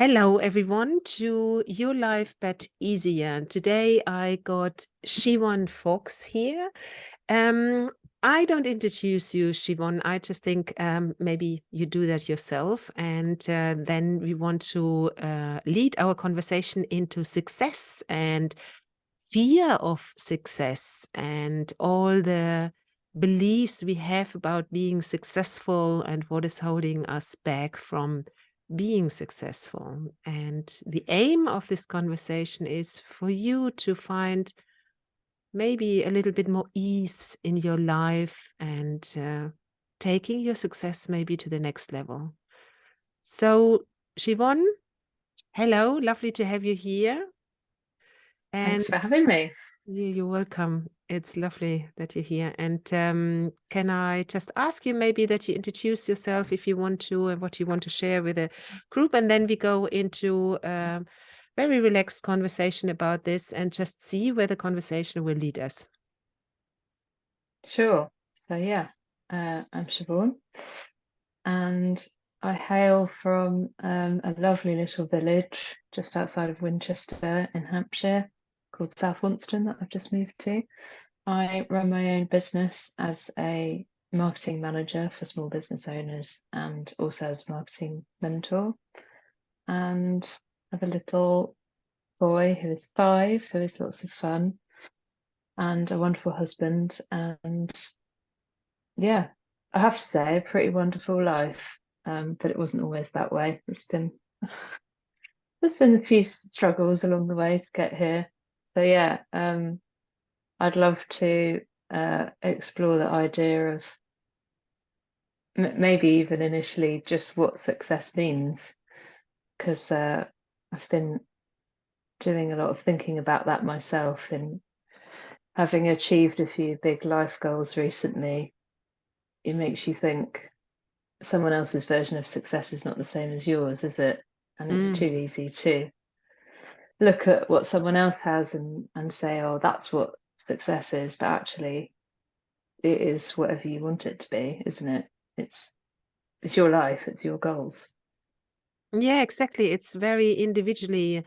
Hello, everyone, to Your Life But Easier. And today I got Siobhan Fox here. I don't introduce you, Siobhan. I just think maybe you do that yourself. And then we want to lead our conversation into success and fear of success and all the beliefs we have about being successful and what is holding us back from being successful. And the aim of this conversation is for you to find maybe a little bit more ease in your life and taking your success maybe to the next level. So, Siobhan, hello, lovely to have you here. And Thanks for having me. you're welcome. It's lovely that you're here. And can I just ask you maybe that you introduce yourself if you want to and what you want to share with the group, and then we go into a very relaxed conversation about this and just see where the conversation will lead us. Sure. I'm Siobhan, and I hail from a lovely little village just outside of Winchester in Hampshire called South Wonston that I've just moved to. I run my own business as a marketing manager for small business owners and also as a marketing mentor. And I have a little boy who is 5, who is lots of fun, and a wonderful husband. And yeah, I have to say, a pretty wonderful life. But it wasn't always that way. There's been a few struggles along the way to get here. So yeah, I'd love to explore the idea of maybe even initially just what success means, because I've been doing a lot of thinking about that myself, and having achieved a few big life goals recently, it makes you think someone else's version of success is not the same as yours, is it? And it's too Mm. easy to look at what someone else has and say, oh, that's what success is. But actually, it is whatever you want it to be, isn't it? It's it's your life, it's your goals. Yeah, exactly. It's very individually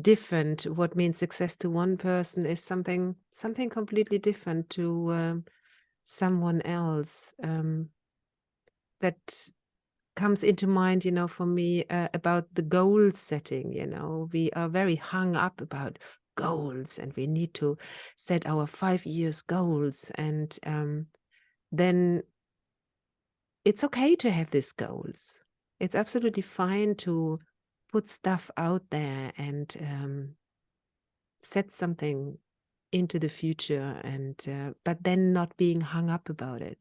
different. What means success to one person is something completely different to someone else. That comes into mind, for me, about the goal setting. We are very hung up about goals and we need to set our 5 years goals. And then it's okay to have these goals. It's absolutely fine to put stuff out there and set something into the future, and but then not being hung up about it.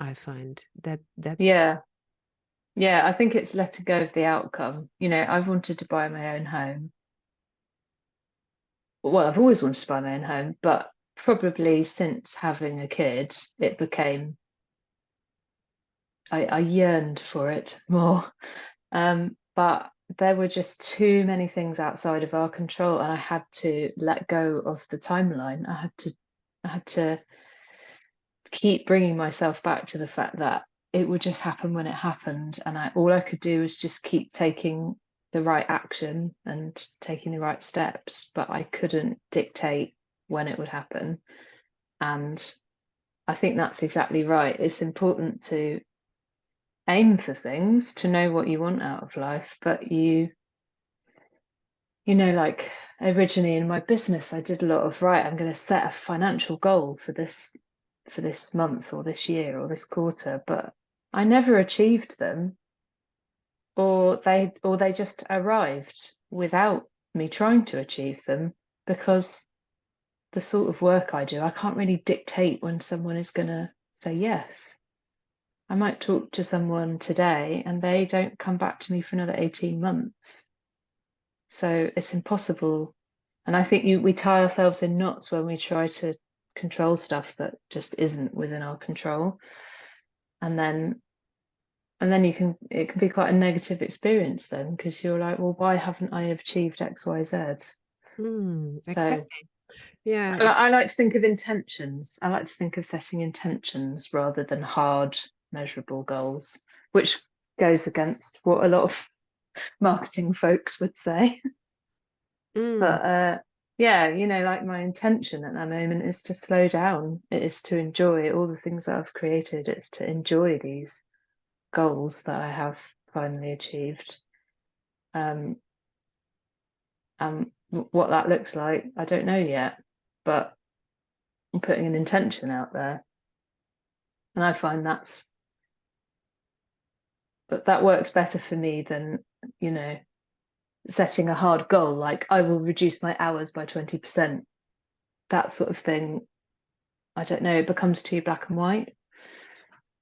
I find that's Yeah. Yeah, I think it's letting go of the outcome. I've wanted to buy my own home. Well, I've always wanted to buy my own home, but probably since having a kid, it became I yearned for it more. But there were just too many things outside of our control, and I had to let go of the timeline. I had to keep bringing myself back to the fact that it would just happen when it happened, and all I could do was just keep taking the right action and taking the right steps, but I couldn't dictate when it would happen. And I think that's exactly right. It's important to aim for things, to know what you want out of life, but like originally in my business, I did a lot of, right, I'm going to set a financial goal for this month or this year or this quarter, but I never achieved them, or they just arrived without me trying to achieve them, because the sort of work I do, I can't really dictate when someone is going to say yes. I might talk to someone today and they don't come back to me for another 18 months. So it's impossible. And I think we tie ourselves in knots when we try to control stuff that just isn't within our control. And then it can be quite a negative experience then, because you're like, well, why haven't I achieved X, Y, Z? So exactly. Yeah, I like to think of intentions. I like to think of setting intentions rather than hard, measurable goals, which goes against what a lot of marketing folks would say. Mm, But yeah, like my intention at that moment is to slow down. It is to enjoy all the things that I've created. It's to enjoy these goals that I have finally achieved. Um, and what that looks like, I don't know yet, but I'm putting an intention out there. And I find that works better for me than, setting a hard goal, like I will reduce my hours by 20%. That sort of thing, I don't know, it becomes too black and white.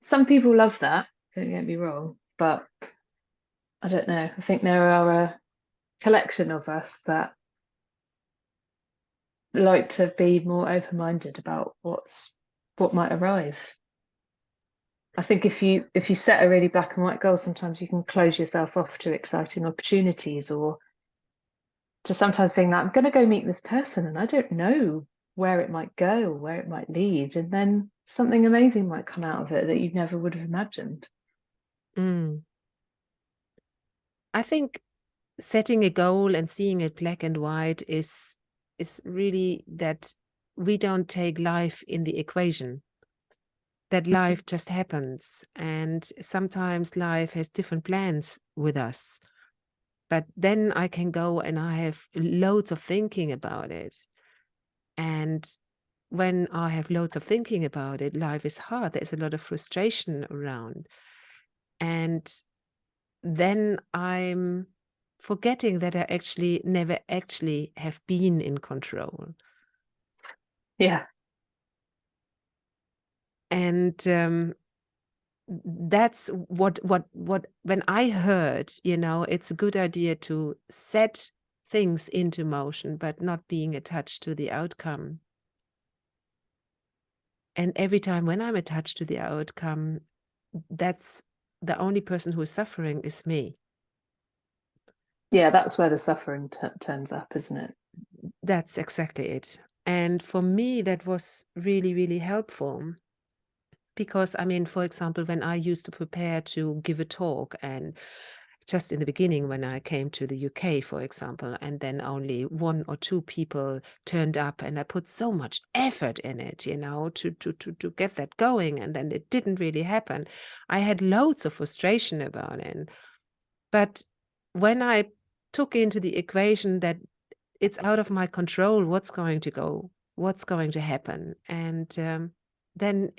Some people love that, don't get me wrong, but I don't know. I think there are a collection of us that like to be more open-minded about what might arrive. I think if you set a really black and white goal, sometimes you can close yourself off to exciting opportunities, or to sometimes being like, I'm going to go meet this person and I don't know where it might go, where it might lead, and then something amazing might come out of it that you never would have imagined. mm. I think setting a goal and seeing it black and white is really that we don't take life in the equation, that life just happens, and sometimes life has different plans with us. But then I can go and I have loads of thinking about it. And when I have loads of thinking about it, life is hard. There's a lot of frustration around. And then I'm forgetting that I actually never actually have been in control. Yeah. And that's what when I heard, it's a good idea to set things into motion, but not being attached to the outcome. And every time when I'm attached to the outcome, that's the only person who is suffering is me. Yeah, that's where the suffering turns up, isn't it? That's exactly it. And for me, that was really, really helpful. Because, I mean, for example, when I used to prepare to give a talk, and just in the beginning, when I came to the UK, for example, and then only one or two people turned up, and I put so much effort in it, to get that going, and then it didn't really happen. I had loads of frustration about it. But when I took into the equation that it's out of my control what's going to go, what's going to happen, and then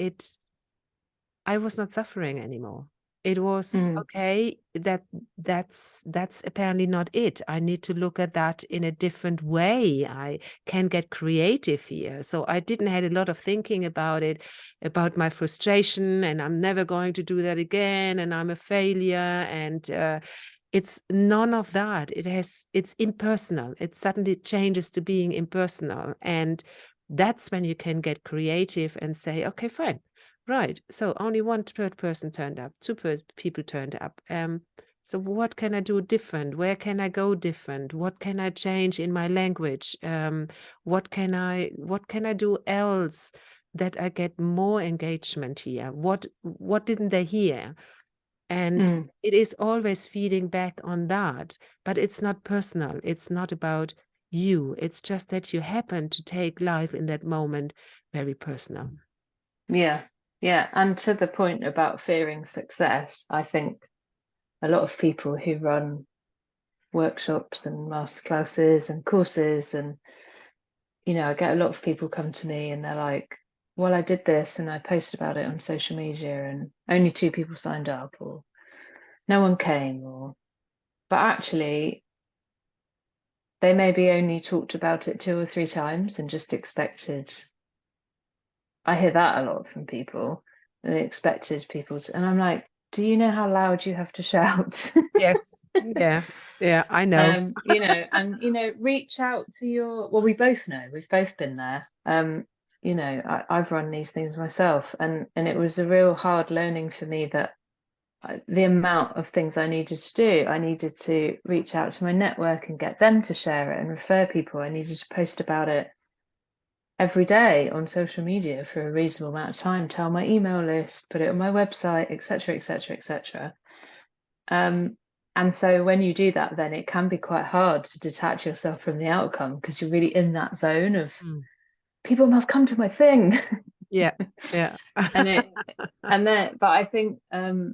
I was not suffering anymore. It was Mm. okay, that's apparently not it. I need to look at that in a different way. I can get creative here. So I didn't had a lot of thinking about it, about my frustration, and I'm never going to do that again, and I'm a failure, and it's none of that. It's impersonal. It suddenly changes to being impersonal, and that's when you can get creative and say, okay, fine. Right. So only one third person turned up, two people turned up. So what can I do different? Where can I go different? What can I change in my language? What can I do else that I get more engagement here? What didn't they hear? And Mm. it is always feeding back on that, but it's not personal. It's not about you. It's just that you happen to take life in that moment very personal. Yeah. Yeah. And to the point about fearing success, I think a lot of people who run workshops and masterclasses and courses, and I get a lot of people come to me and they're like, well, I did this and I posted about it on social media and only two people signed up, or no one came, or but actually they maybe only talked about it two or three times and just expected. I hear that a lot from people. They expected people to, and I'm like, do you know how loud you have to shout? Yes. Yeah. Yeah, I know. And reach out to well, we both know, we've both been there. I've run these things myself, and it was a real hard learning for me that the amount of things I needed to do, I needed to reach out to my network and get them to share it and refer people. I needed to post about it every day on social media for a reasonable amount of time, tell my email list, put it on my website, etc., etc., etc. And so when you do that, then it can be quite hard to detach yourself from the outcome because you're really in that zone of Mm. people must come to my thing. Yeah, yeah. And it and then but I think a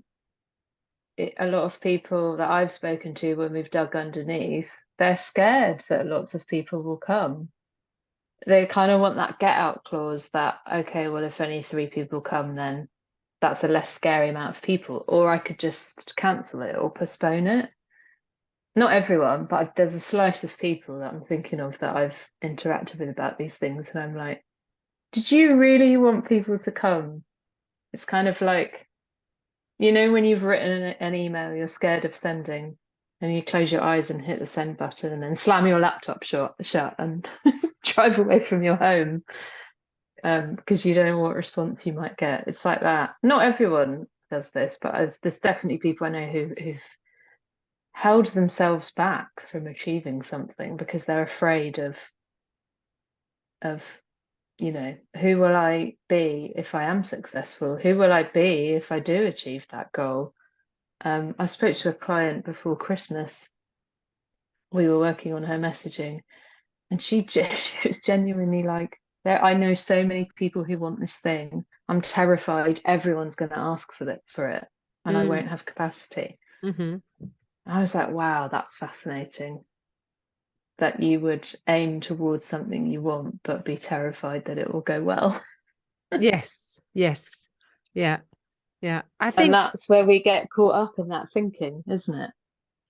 lot of people that I've spoken to when we've dug underneath, they're scared that lots of people will come. They kind of want that get out clause that, okay, well, if only three people come, then that's a less scary amount of people. Or I could just cancel it or postpone it. Not everyone, but there's a slice of people that I'm thinking of that I've interacted with about these things. And I'm like, did you really want people to come? It's kind of like, when you've written an email you're scared of sending, and you close your eyes and hit the send button and then slam your laptop shut and drive away from your home because you don't know what response you might get. It's like that. Not everyone does this, but there's definitely people I know who've held themselves back from achieving something because they're afraid of who will I be if I am successful? Who will I be if I do achieve that goal? I spoke to a client before Christmas. We were working on her messaging, and she was genuinely like, I know so many people who want this thing. I'm terrified everyone's going to ask for it, and I Mm. won't have capacity." Hmm. I was like, wow, that's fascinating that you would aim towards something you want, but be terrified that it will go well. Yes, yes. Yeah, yeah. I And think that's where we get caught up in that thinking, isn't it?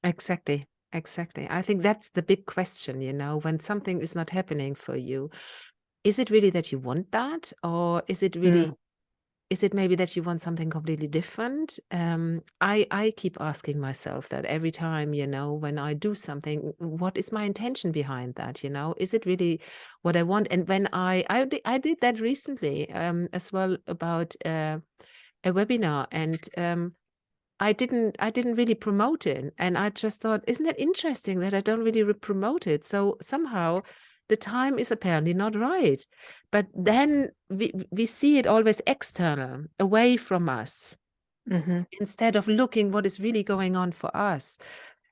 exactly, exactly. I think that's the big question, when something is not happening for you. Is it really that you want that, or Mm, is it maybe that you want something completely different? I keep asking myself that every time, when I do something, what is my intention behind that? Is it really what I want? And when I did that recently as well about a webinar, and I didn't really promote it, and I just thought, isn't it interesting that I don't really promote it? So somehow the time is apparently not right. But then we see it always external, away from us, hmm instead of looking what is really going on for us.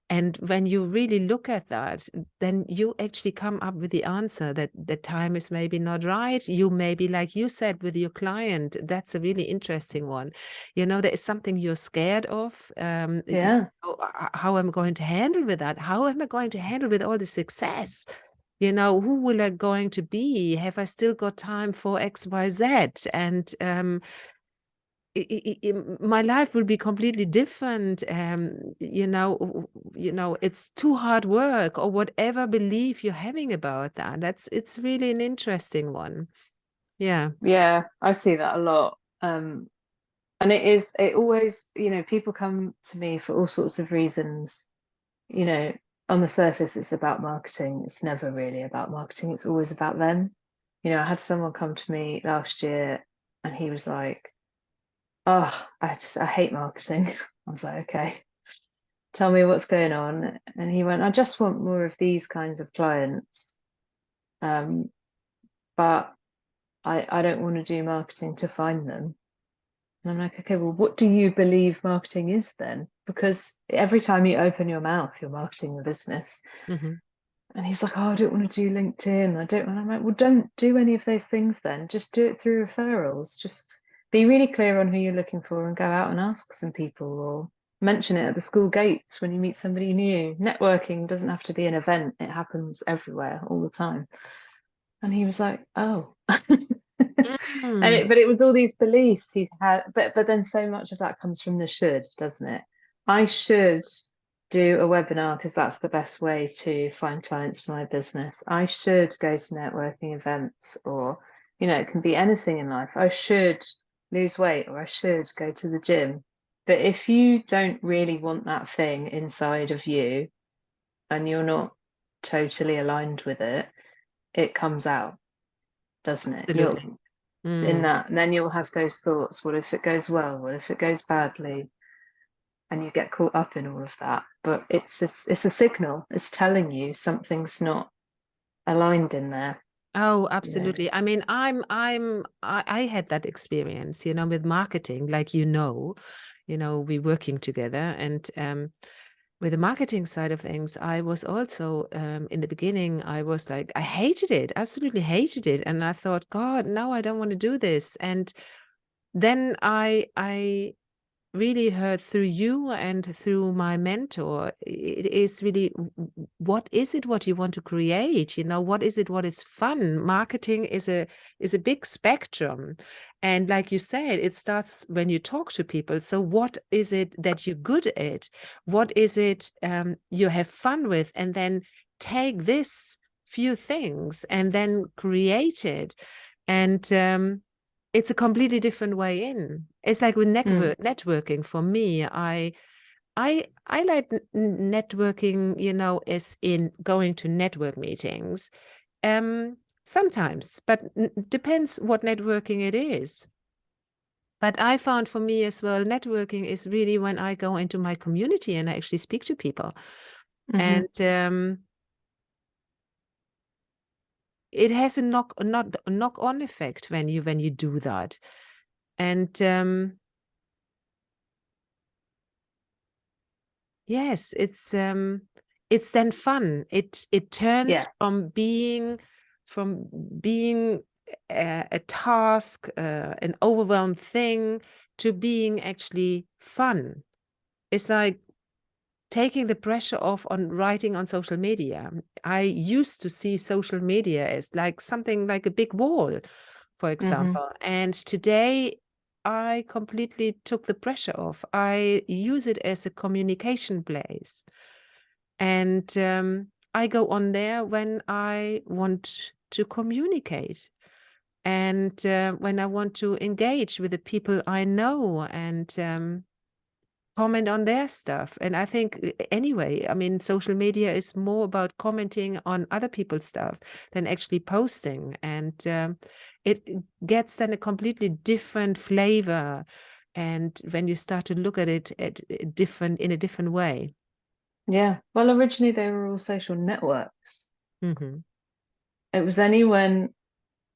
And when you really look at that, then you actually come up with the answer that the time is maybe not right. You maybe, like you said with your client, that's a really interesting one. There is something you're scared of. Yeah. How am I going to handle with that? How am I going to handle with all the success? Who will I going to be? Have I still got time for X, Y, Z? And my life will be completely different. It's too hard work, or whatever belief you're having about that. It's really an interesting one. Yeah. Yeah, I see that a lot. And it always, people come to me for all sorts of reasons. You know, on the surface, it's about marketing. It's never really about marketing. It's always about them. I had someone come to me last year and he was like, "Oh, I hate marketing." I was like, "Okay, tell me what's going on." And he went, "I just want more of these kinds of clients. Um, but I don't want to do marketing to find them." And I'm like, okay, well, what do you believe marketing is then? Because every time you open your mouth, you're marketing your business. Hmm. And he's like, oh, I don't want to do LinkedIn. I don't. And I'm like, well, don't do any of those things then. Just do it through referrals. Just be really clear on who you're looking for and go out and ask some people or mention it at the school gates when you meet somebody new. Networking doesn't have to be an event, it happens everywhere all the time. And he was like, oh. Mm. But it was all these beliefs he had, but then so much of that comes from the should, doesn't it? I should do a webinar because that's the best way to find clients for my business. I should go to networking events, or it can be anything in life. I should lose weight, or I should go to the gym. But if you don't really want that thing inside of you and you're not totally aligned with it, it comes out, doesn't it? Absolutely. You'll in Mm. that, and then you'll have those thoughts, what if it goes well, what if it goes badly, and you get caught up in all of that. But it's a signal, it's telling you something's not aligned in there. Oh, Yeah. absolutely. I mean, I had that experience, with marketing, like, we're working together, and with the marketing side of things, I was also in the beginning, I was like, I hated it, absolutely hated it. And I thought, God, no, I don't want to do this. And then I really heard through you and through my mentor, it is really, what is it what you want to create? What is it what is fun? Marketing is a big spectrum. And like you said, it starts when you talk to people. So what is it that you're good at? What is it you have fun with? And then take this few things and then create it. And it's a completely different way in. It's like with networking for me. I like networking, as in going to network meetings. Sometimes, but depends what networking it is. But I found for me as well, networking is really when I go into my community and I actually speak to people. Mm-hmm. And it has a knock on effect when you do that. And yes, it's then fun. It turns Yeah. from being a task, an overwhelmed thing, to being actually fun. It's like taking the pressure off on writing on social media. I used to see social media as like something like a big wall, for Mm-hmm. example. And today I completely took the pressure off. I use it as a communication place. And I go on there when I want to communicate and when I want to engage with the people I know and comment on their stuff. And I think, anyway, I mean, social media is more about commenting on other people's stuff than actually posting. And it gets then a completely different flavor. And when you start to look at it in a different way. Yeah. Well, originally they were all social networks. Hmm. It was only when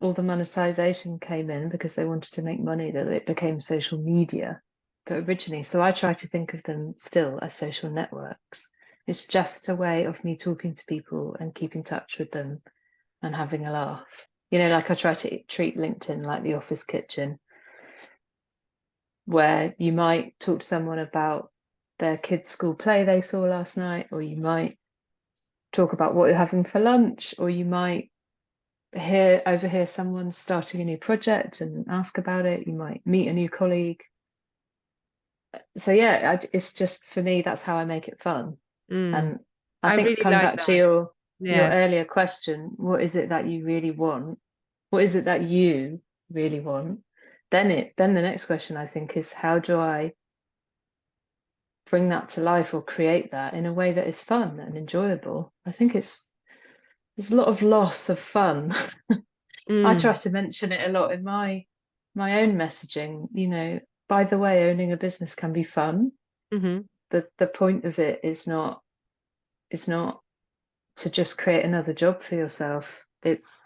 all the monetization came in because they wanted to make money that it became social media. But originally, so I try to think of them still as social networks. It's just a way of me talking to people and keeping touch with them and having a laugh. Like I try to treat LinkedIn like the office kitchen, where you might talk to someone about their kids' school play they saw last night, or you might talk about what you're having for lunch, or you might overhear someone starting a new project and ask about it. You might meet a new colleague. So yeah, it's just for me, that's how I make it fun. Mm. And I I think really coming like back to that. your Yeah. earlier question, what is it that you really want? What is it that you really want? Then the next question I think is, how do I bring that to life or create that in a way that is fun and enjoyable? I think there's a lot of loss of fun. I try Mm. to mention it a lot in my own messaging. By the way, owning a business can be fun. Hmm. The point of it is not to just create another job for yourself. It's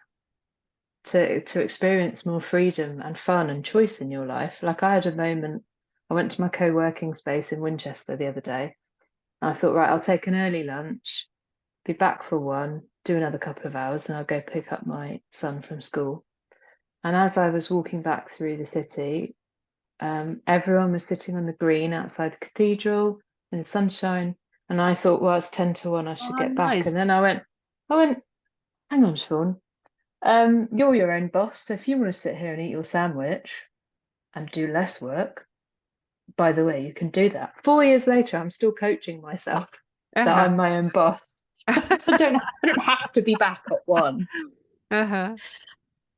to experience more freedom and fun and choice in your life. Like I had a moment, I went to my co-working space in Winchester the other day. And I thought, right, I'll take an early lunch, be back for one, do another couple of hours, and I'll go pick up my son from school. And as I was walking back through the city, everyone was sitting on the green outside the cathedral in the sunshine. And I thought, well, it's 10 to 1, I should Oh, get back. And nice. then I went, hang on, Sean. You're your own boss. So if you want to sit here and eat your sandwich and do less work, by the way, you can do that. 4 years later, I'm still coaching myself that Uh-huh. I'm my own boss. I don't have to be back at 1. Uh-huh.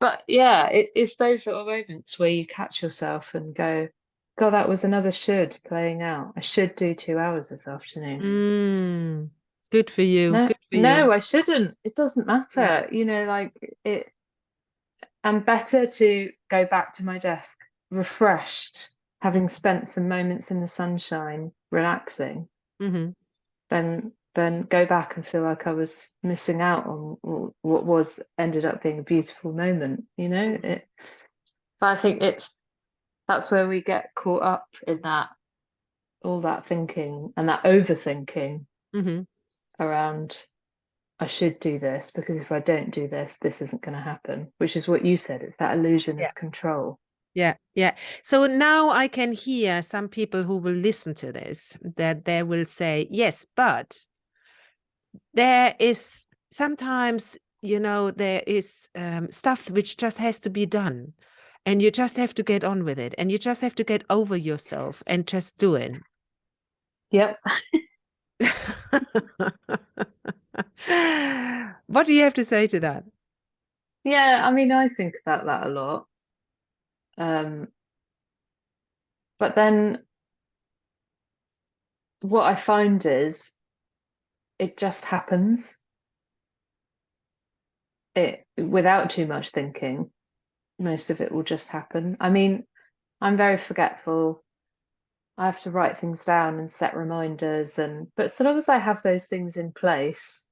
But yeah, it's those little moments where you catch yourself and go, God, that was another should playing out. I should do 2 hours this afternoon. Mm. Good for you. No, Good for no, you. I shouldn't. It doesn't Yeah. matter. Like it, I'm better to go back to my desk refreshed, having spent some moments in the sunshine, relaxing, Mm-hmm. than go back and feel like I was missing out on what was ended up being a beautiful moment. But I think that's where we get caught up in that all that thinking and that overthinking. Mhm. around I should do this because if I don't do this, this isn't going to happen, which is what you said. It's that illusion Yeah. of control. Yeah, yeah. So now I can hear some people who will listen to this that they will say, yes, but there is sometimes, there is stuff which just has to be done. And you just have to get on with it. And you just have to get over yourself and just do it. Yep. What do you have to say to that? Yeah, I mean, I think about that a lot. Um, but then what I find is it just happens. It without too much thinking, most of it will just happen. I mean, I'm very forgetful. I have to write things down and set reminders but so long as I have those things in place,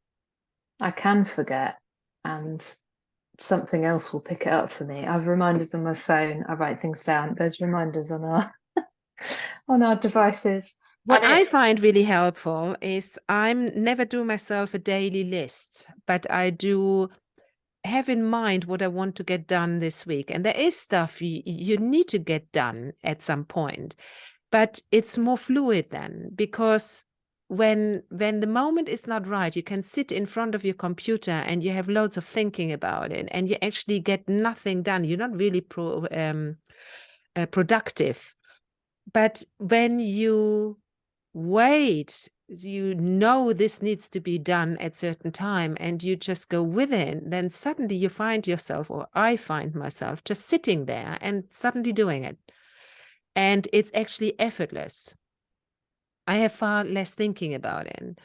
I can forget and something else will pick it up for me. I have reminders on my phone, I write things down. There's reminders on our on our devices. What And I it find really helpful is I'm never do myself a daily list, but I do have in mind what I want to get done this week. And there is stuff you need to get done at some point, but it's more fluid then because when the moment is not right, you can sit in front of your computer and you have loads of thinking about it and you actually get nothing done. You're not really productive. But when you wait, this needs to be done at certain time and you just go with it, then suddenly you find yourself, or I find myself just sitting there and suddenly doing it. And it's actually effortless. I have far less thinking about it.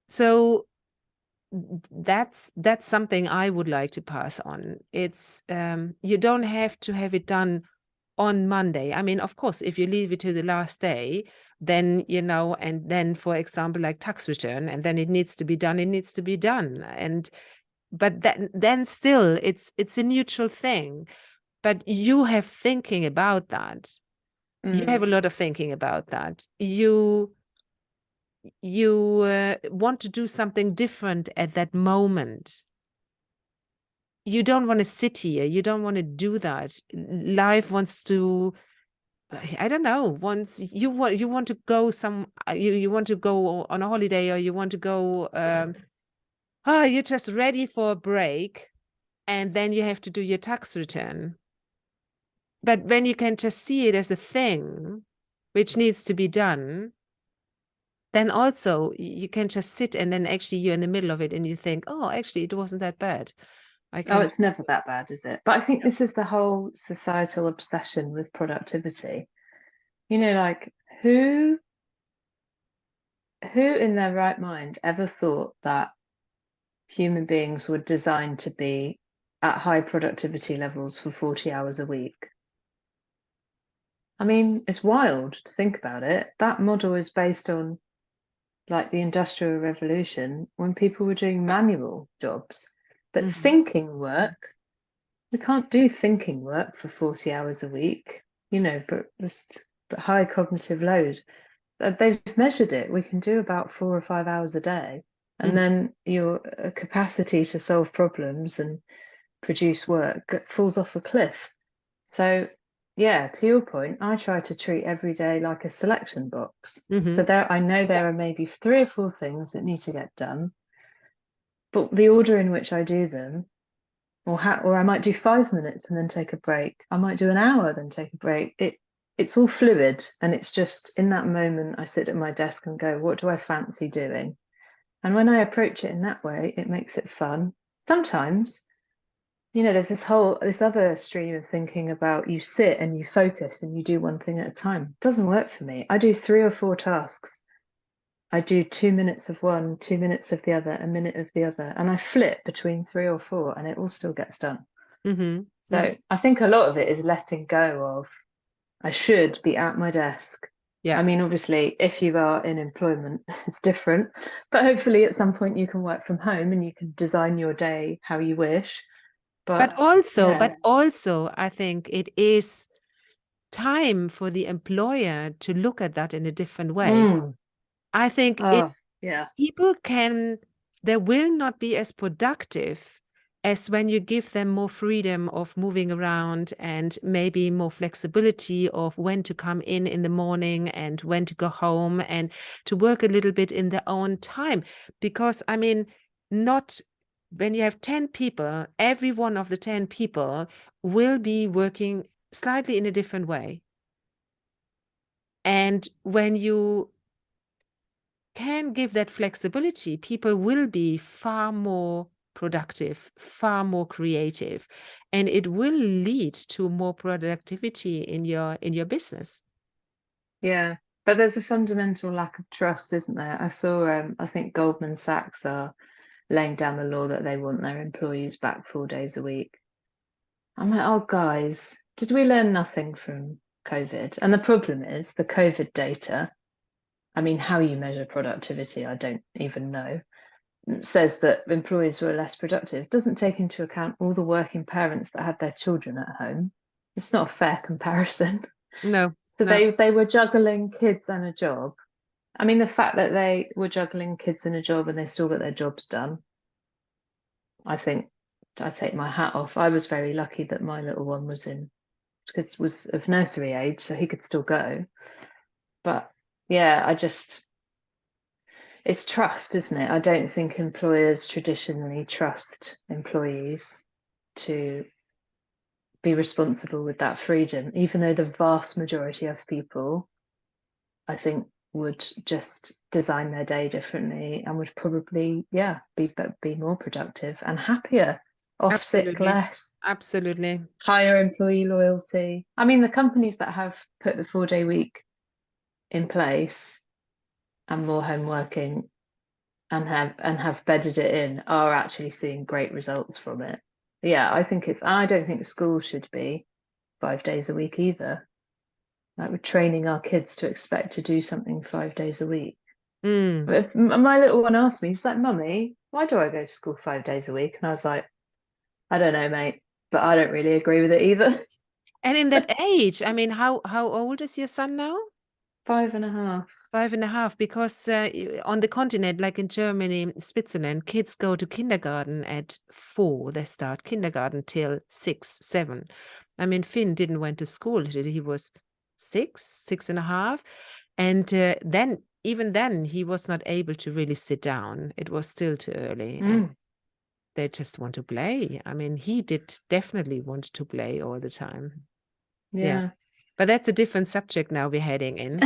So that's something I would like to pass on. It's you don't have to have it done on Monday. I mean, of course, if you leave it to the last day, then, and then, for example, like tax return, and then it needs to be done, it needs to be done. But then still, it's a neutral thing. But you have thinking about that. You have a mm, lot of thinking about that. You want to do something different at that moment. You don't want to sit here. You don't want to do that. Life wants to, I don't know. Once you want to go you want to go on a holiday or you want to go you're just ready for a break and then you have to do your tax return. But when you can just see it as a thing which needs to be done, then also you can just sit and then actually you're in the middle of it and you think, oh, actually it wasn't that bad. I oh, can. it's never that bad, is it? But I think this is the whole societal obsession with productivity. Like who who in their right mind ever thought that human beings were designed to be at high productivity levels for 40 hours a week? I mean, it's wild to think about it. That model is based on like the Industrial Revolution when people were doing manual jobs. But Mhm. thinking work, we can't do thinking work for 40 hours a week, but high cognitive load. They've measured it. We can do about 4 or 5 hours a day. And Mhm. then your capacity to solve problems and produce work falls off a cliff. So, yeah, to your point, I try to treat every day like a selection box. So Mhm. I know Yeah. there are maybe 3 or 4 things that need to get done, but the order in which I do them, or I might do 5 minutes and then take a break. I might do an hour, then take a break. It's all fluid, and it's just in that moment I sit at my desk and go, what do I fancy doing? And when I approach it in that way, it makes it fun. Sometimes there's this other stream of thinking about you sit and you focus and you do one thing at a time. It doesn't work for me. I do 3 or 4 tasks. I do 2 minutes of one, 2 minutes of the other, a minute of the other, and I flip between 3 or 4, and it all still gets done. Mhm. Mhm. So I think a lot of it is letting go of I should be at my desk. Yeah. I mean, obviously, if you are in employment, it's different, but hopefully at some point you can work from home and you can design your day how you wish. But But also, yeah. but also, I think it is time for the employer to look at that in a different way. Mm. I think Oh, yeah. people can, they will not be as productive as when you give them more freedom of moving around and maybe more flexibility of when to come in the morning and when to go home and to work a little bit in their own time. Because, I mean, not when you have 10 people, every one of the 10 people will be working slightly in a different way. And when you can give that flexibility, people will be far more productive, far more creative, and it will lead to more productivity in your business. Yeah. But there's a fundamental lack of trust, isn't there? I saw, I think Goldman Sachs are laying down the law that they want their employees back 4 days a week. I'm like, oh, guys, did we learn nothing from COVID? And the problem is the COVID data, I mean, how you measure productivity, I don't even know, says that employees were less productive, doesn't take into account all the working parents that had their children at home. It's not a fair comparison. No, So no, they were juggling kids and a job. I mean, the fact that they were juggling kids and a job and they still got their jobs done, I think I take my hat off. I was very lucky that my little one was of nursery age, so he could still go. But yeah, it's trust, isn't it? I don't think employers traditionally trust employees to be responsible with that freedom, even though the vast majority of people, I think, would just design their day differently and would probably, yeah, be more productive and happier, off sick absolutely, less, absolutely. higher employee loyalty. I mean, the companies that have put the 4 day week in place and more home working and have bedded it in are actually seeing great results from it. Yeah, I don't think school should be 5 days a week either. Like, we're training our kids to expect to do something 5 days a week. Mm. But my little one asked me, he was like, Mummy, why do I go to school 5 days a week? And I was like, I don't know, mate, but I don't really agree with it either. And in that age, I mean, how old is your son now? 5.5. 5.5, because on the continent, like in Germany, Switzerland, kids go to kindergarten at 4. They start kindergarten till 6, 7. I mean, Finn didn't went to school. He was 6, 6.5. And then, even then, he was not able to really sit down. It was still too early. And Mm, they just want to play. I mean, he did definitely want to play all the time. Yeah. yeah. But that's a different subject now we're heading in.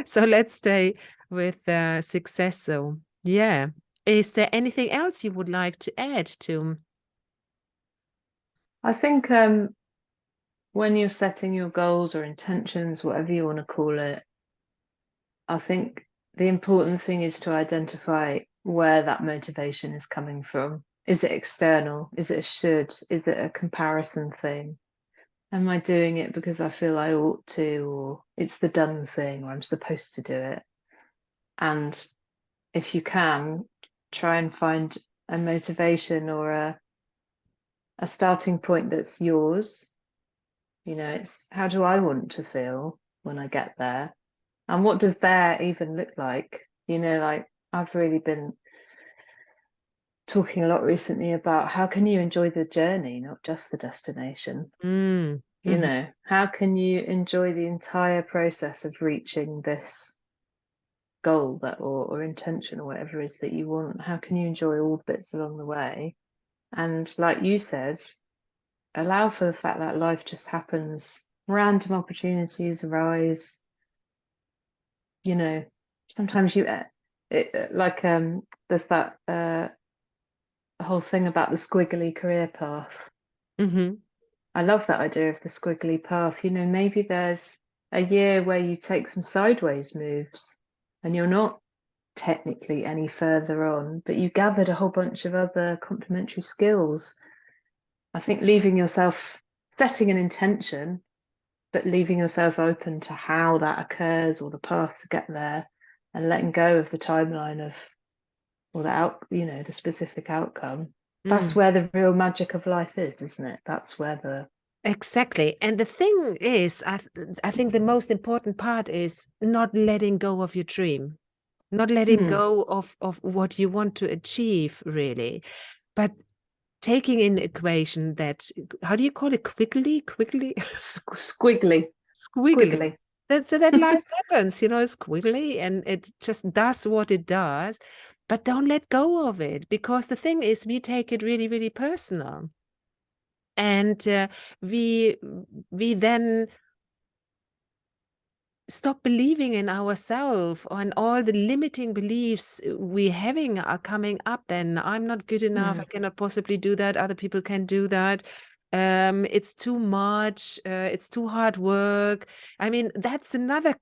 So let's stay with success. So, yeah. Is there anything else you would like to add to? I think when you're setting your goals or intentions, whatever you want to call it, I think the important thing is to identify where that motivation is coming from. Is it external? Is it a should? Is it a comparison thing? Am I doing it because I feel I ought to, or it's the done thing, or I'm supposed to do it? And if you can, try and find a motivation or a starting point that's yours. It's how do I want to feel when I get there? And what does there even look like? Like, I've really been talking a lot recently about how can you enjoy the journey, not just the destination? Mm, mhm, How can you enjoy the entire process of reaching this goal or intention or whatever it is that you want? How can you enjoy all the bits along the way? And like you said, allow for the fact that life just happens, random opportunities arise. you know Sometimes there's that whole thing about the squiggly career path. mhm, I love that idea of the squiggly path. Maybe there's a year where you take some sideways moves and you're not technically any further on, but you gathered a whole bunch of other complementary skills. I think setting an intention, but leaving yourself open to how that occurs or the path to get there, and letting go of the timeline of or the specific outcome. That's mm. where the real magic of life is, isn't it? That's where Exactly. And the thing is, I think the most important part is not letting go of your dream, not letting Mm. go of what you want to achieve, really, but taking in equation that, how do you call it? Quickly, Squiggly, squiggly. squiggly. That's so that life happens, squiggly, and it just does what it does. But don't let go of it, because the thing is, we take it really, really personal, and we we then stop believing in ourselves, and all the limiting beliefs we having are coming up. Then I'm not good enough, I Mm. cannot possibly do that, other people can do that, it's too much, it's too hard work. I mean, that's another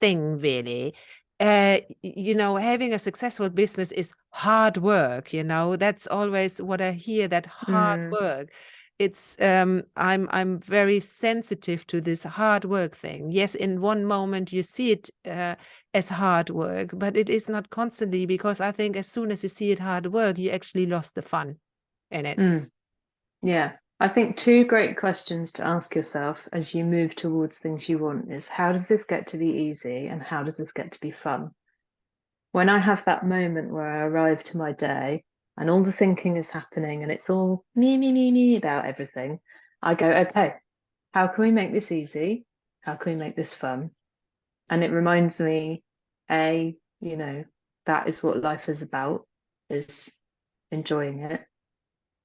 thing, really. Having a successful business is hard work. That's always what I hear, that hard Mm. work. It's I'm very sensitive to this hard work thing. Yes, in one moment you see it as hard work, but it is not constantly, because I think as soon as you see it hard work, you actually lost the fun in it. Mm. Yeah. I think two great questions to ask yourself as you move towards things you want is, how does this get to be easy and how does this get to be fun? When I have that moment where I arrive to my day and all the thinking is happening and it's all me about everything, I go, okay, how can we make this easy? How can we make this fun? And it reminds me, A, that is what life is about, is enjoying it.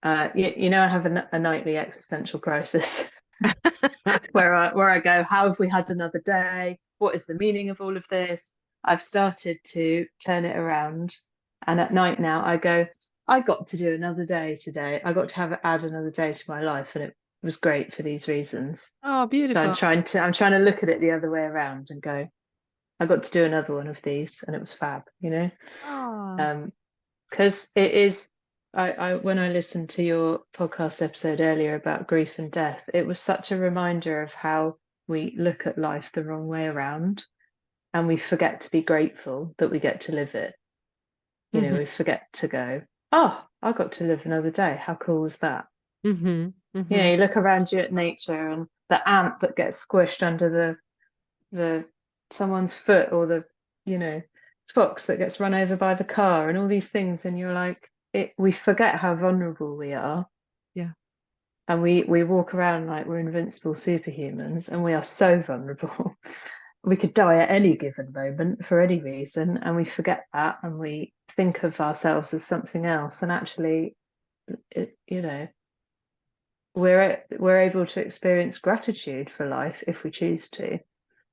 I have a nightly existential crisis where I go, how have we had another day? What is the meaning of all of this? I've started to turn it around, and at night now I go, I got to do another day today. I got to add another day to my life, and it was great for these reasons. Oh, So beautiful. I'm trying to look at it the other way around and go, I got to do another one of these, and it was fab. Oh. Um, because it is, when I listened to your podcast episode earlier about grief and death, it was such a reminder of how we look at life the wrong way around, and we forget to be grateful that we get to live it. Mm-hmm. We forget to go, oh, I got to live another day, how cool was that? Mm-hmm. Mm-hmm. You look around you at nature and the ant that gets squished under the someone's foot, or the you know fox that gets run over by the car, and all these things, and you're like, we forget how vulnerable we are, Yeah. and we walk around like we're invincible superhumans, and we are so vulnerable. We could die at any given moment for any reason, and we forget that, and we think of ourselves as something else, and actually, it, you know we're able to experience gratitude for life if we choose to,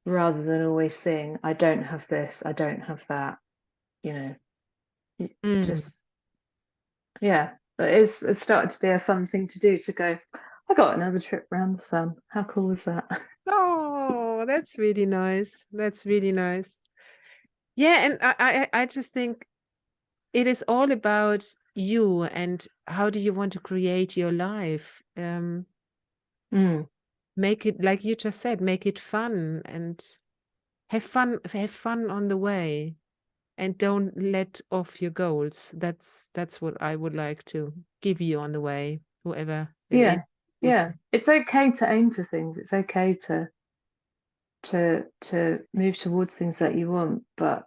rather than always seeing, I don't have this, I don't have that, you know, Mm. just, yeah. But it's started to be a fun thing to do, to go, I got another trip around the sun. How cool was that? Oh, that's really nice. That's really nice. Yeah, and I just think it is all about you, and how do you want to create your life. Mm, Make it, like you just said, make it fun, and have fun on the way, and don't let off your goals. That's what I would like to give you on the way, whoever it is yeah, yeah. listening. It's okay to aim for things. It's okay to move towards things that you want, but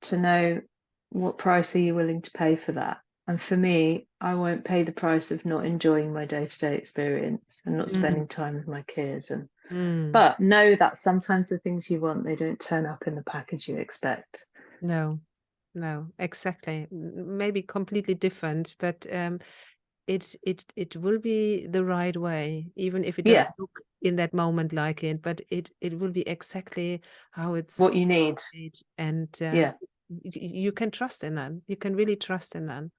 to know, what price are you willing to pay for that? And for me, I won't pay the price of not enjoying my day-to-day experience and not Mm, spending time with my kids. And mm. but know that sometimes the things you want, they don't turn up in the package you expect. No, no, exactly. Maybe completely different, but it will be the right way, even if it doesn't Yeah, look in that moment like it, but it will be exactly how it's what you need. made, and Yeah, you can trust in them. You can really trust in them.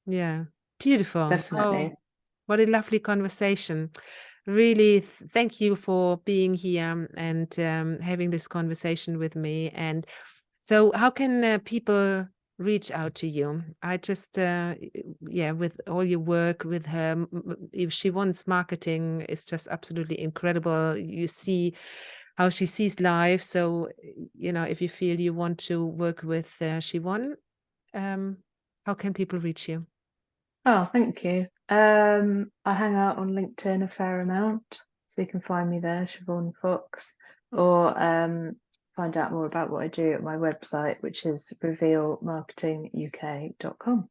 Yeah, beautiful. Oh, definitely. what a lovely conversation. Really, thank you for being here and having this conversation with me. And so, how can people reach out to you? I just, yeah, with all your work with her, if she wants marketing, it's just absolutely incredible. You see how she sees life. So, if you feel you want to work with Siobhan, um, how can people reach you? Oh, thank you. I hang out on LinkedIn a fair amount, so you can find me there, Siobhan Fox, or find out more about what I do at my website, which is revealmarketinguk.com.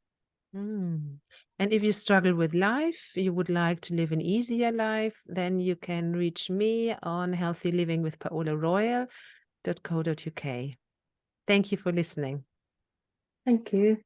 Mm. And if you struggle with life, you would like to live an easier life, then you can reach me on healthylivingwithpaolaroyal.co.uk. Thank you for listening. Thank you.